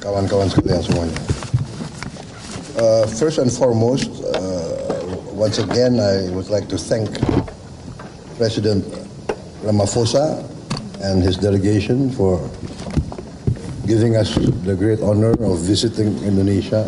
kawan-kawan sekalian semuanya. First and foremost, once again I would like to thank Presiden Ramaphosa and his delegation for giving us the great honor of visiting Indonesia.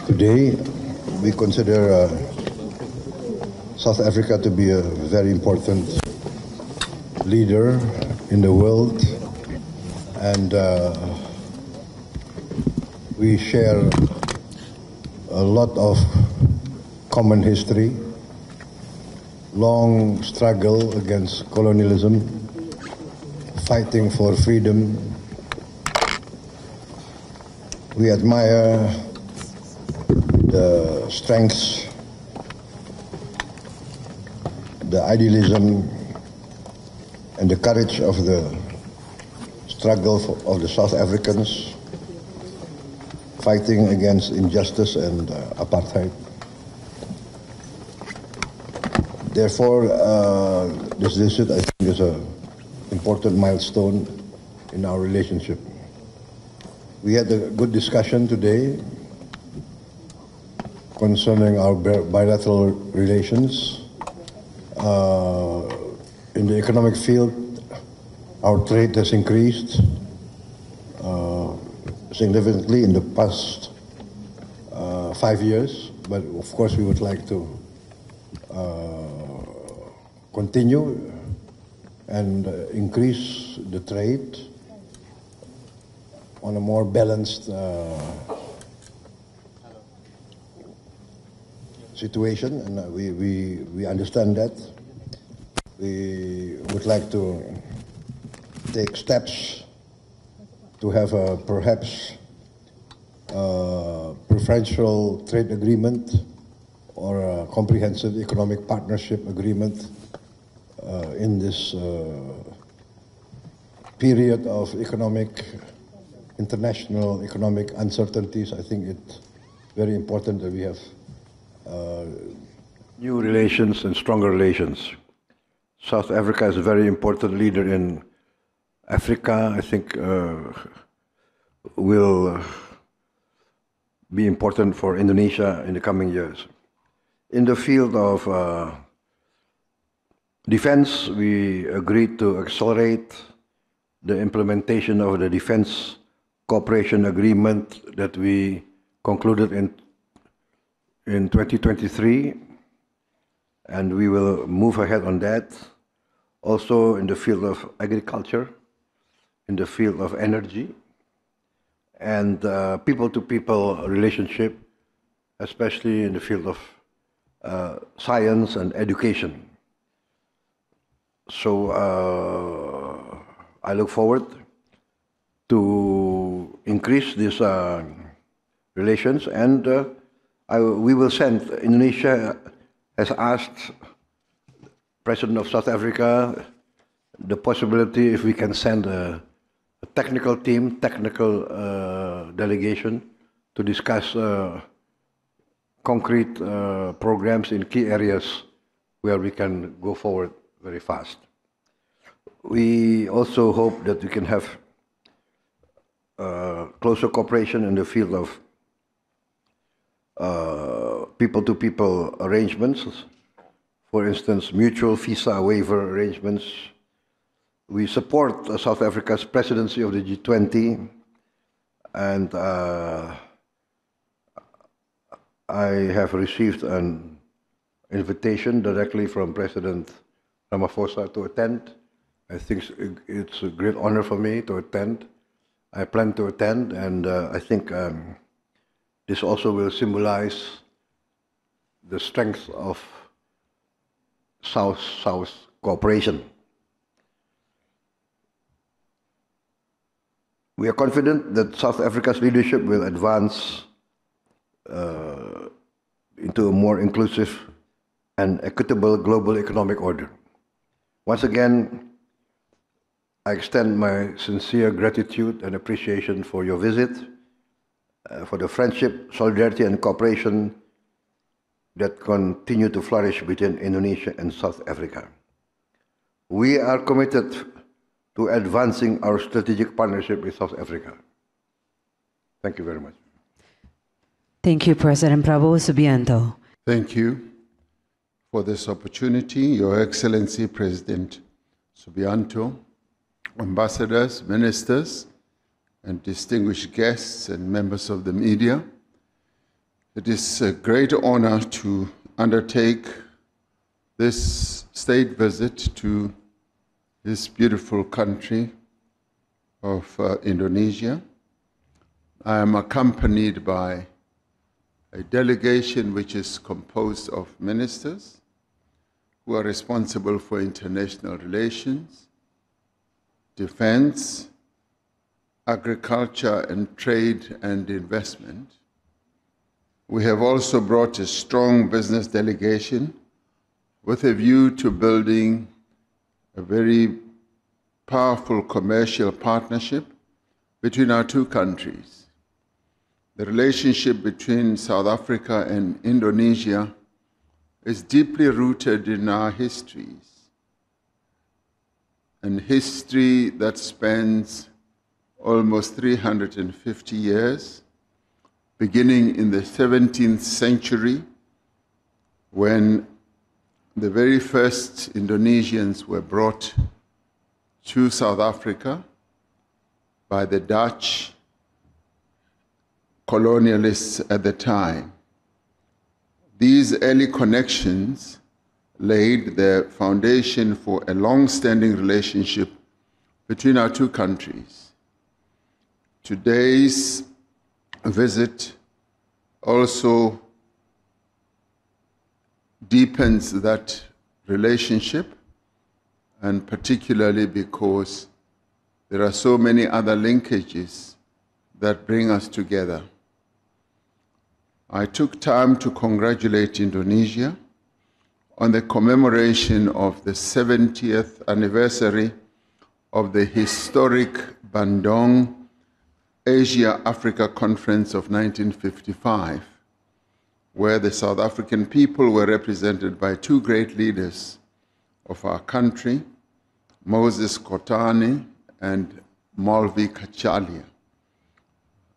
Today, we consider South Africa to be a very important leader in the world, and we share a lot of common history, long struggle against colonialism, fighting for freedom. We admire the strengths, the idealism, and the courage of the struggle of the South Africans fighting against injustice and apartheid. Therefore, this visit, I think, is an important milestone in our relationship. We had a good discussion today concerning our bilateral relations. In the economic field, our trade has increased significantly in the past 5 years, but of course we would like to continue and increase the trade on a more balanced situation, and we understand that. We would like to take steps to have a perhaps preferential trade agreement or a comprehensive economic partnership agreement in this period of international economic uncertainties. I think it's very important that we have new relations and stronger relations. South Africa is a very important leader in Africa. I think will be important for Indonesia in the coming years. In the field of defense, we agreed to accelerate the implementation of the defense cooperation agreement that we concluded in 2023, and we will move ahead on that. Also in the field of agriculture, in the field of energy, and people-to-people relationship, especially in the field of science and education. So I look forward to increase these relations, and we will send. Indonesia has asked President of South Africa the possibility if we can send a technical team, technical delegation to discuss concrete programs in key areas where we can go forward very fast. We also hope that we can have closer cooperation in the field of people-to-people arrangements. For instance, mutual visa waiver arrangements. We support South Africa's presidency of the G20, and I have received an invitation directly from President Ramaphosa to attend. I think it's a great honor for me to attend. I plan to attend, and I think this also will symbolize the strength of South-South cooperation. We are confident that South Africa's leadership will advance into a more inclusive and equitable global economic order. Once again, I extend my sincere gratitude and appreciation for your visit, for the friendship, solidarity, and cooperation that continue to flourish between Indonesia and South Africa. We are committed to advancing our strategic partnership with South Africa. Thank you very much. Thank you, President Prabowo Subianto. Thank you for this opportunity, Your Excellency President Subianto, ambassadors, ministers, and distinguished guests and members of the media. It is a great honor to undertake this state visit to this beautiful country of Indonesia. I am accompanied by a delegation which is composed of ministers who are responsible for international relations, defense, agriculture and trade and investment. We have also brought a strong business delegation with a view to building a very powerful commercial partnership between our two countries. The relationship between South Africa and Indonesia is deeply rooted in our histories, and history that spans almost 350 years, beginning in the 17th century, when the very first Indonesians were brought to South Africa by the Dutch colonialists at the time. These early connections laid the foundation for a long-standing relationship between our two countries. Today's visit also deepens that relationship, and particularly because there are so many other linkages that bring us together. I took time to congratulate Indonesia on the commemoration of the 70th anniversary of the historic Bandung Asia-Africa Conference of 1955, where the South African people were represented by two great leaders of our country, Moses Kotane and Molvi Kachalia.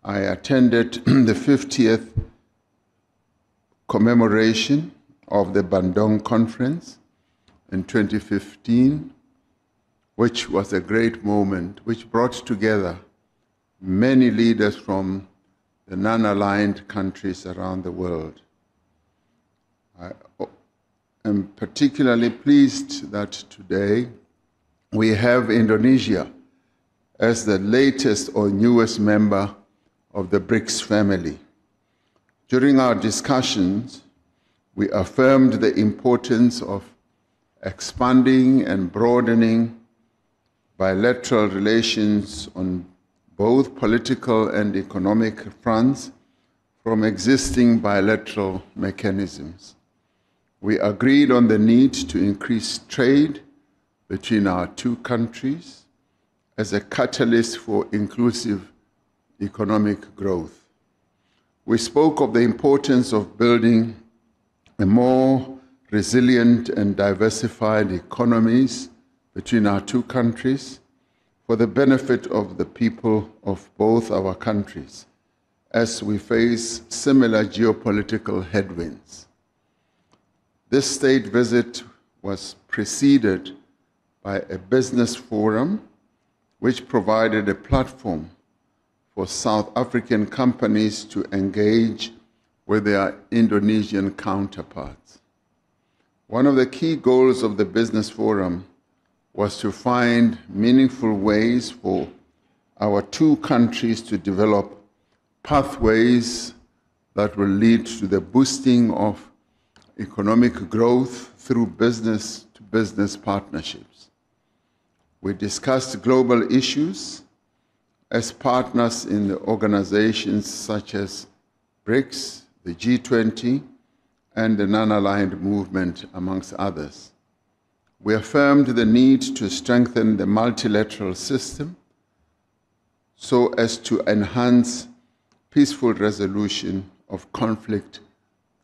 I attended the 50th commemoration of the Bandung Conference in 2015, which was a great moment, which brought together many leaders from the non-aligned countries around the world. I am particularly pleased that today we have Indonesia as the latest or newest member of the BRICS family. During our discussions, we affirmed the importance of expanding and broadening bilateral relations on both political and economic fronts from existing bilateral mechanisms. We agreed on the need to increase trade between our two countries as a catalyst for inclusive economic growth. We spoke of the importance of building a more resilient and diversified economies between our two countries for the benefit of the people of both our countries as we face similar geopolitical headwinds. This state visit was preceded by a business forum which provided a platform for South African companies to engage with their Indonesian counterparts. One of the key goals of the business forum was to find meaningful ways for our two countries to develop pathways that will lead to the boosting of economic growth through business-to-business partnerships. We discussed global issues as partners in the organizations such as BRICS, the G20, and the non-aligned movement, amongst others. We affirmed the need to strengthen the multilateral system so as to enhance peaceful resolution of conflict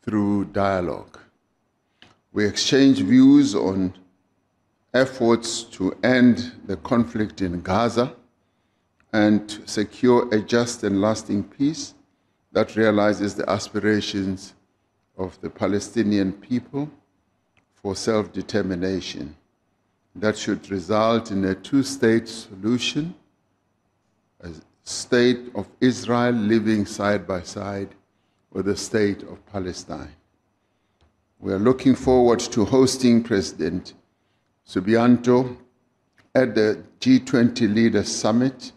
through dialogue. We exchanged views on efforts to end the conflict in Gaza and to secure a just and lasting peace that realizes the aspirations of the Palestinian people for self-determination. That should result in a two-state solution, a state of Israel living side by side with the state of Palestine. We are looking forward to hosting President Subianto at the G20 Leaders Summit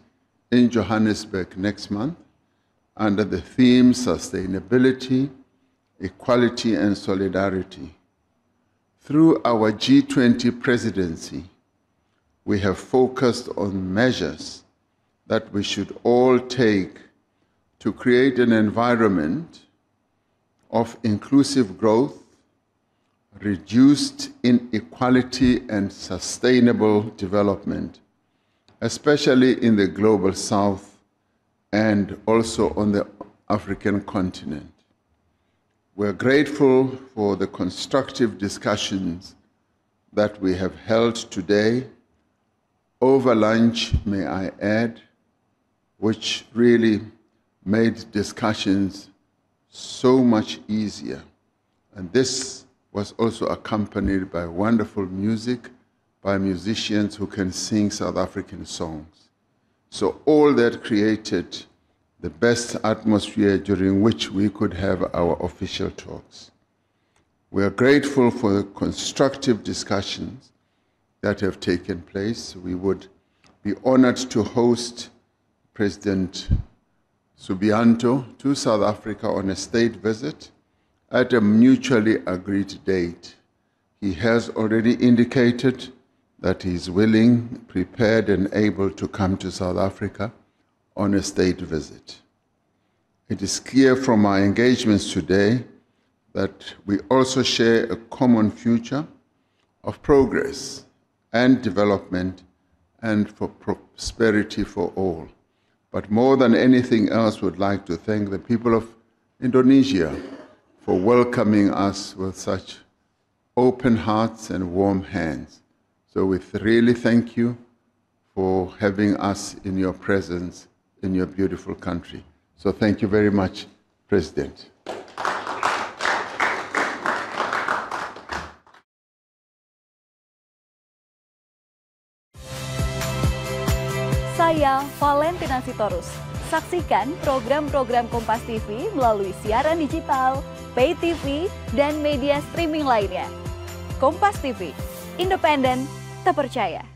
in Johannesburg next month under the theme Sustainability, Equality and Solidarity. Through our G20 presidency, we have focused on measures that we should all take to create an environment of inclusive growth, reduced inequality and sustainable development, especially in the global south and also on the African continent. We're grateful for the constructive discussions that we have held today, over lunch, may I add, which really made discussions so much easier. And this was also accompanied by wonderful music by musicians who can sing South African songs. So all that created the best atmosphere during which we could have our official talks. We are grateful for the constructive discussions that have taken place. We would be honored to host President Subianto to South Africa on a state visit at a mutually agreed date. He has already indicated that he is willing, prepared, and able to come to South Africa on a state visit. It is clear from our engagements today that we also share a common future of progress and development and for prosperity for all. But more than anything else, we would like to thank the people of Indonesia for welcoming us with such open hearts and warm hands. So we really thank you for having us in your presence in your beautiful country. So thank you very much, President. Saya Valentina Sitorus. Saksikan program-program Kompas TV melalui siaran digital, pay TV, dan media streaming lainnya. Kompas TV, independen, terpercaya.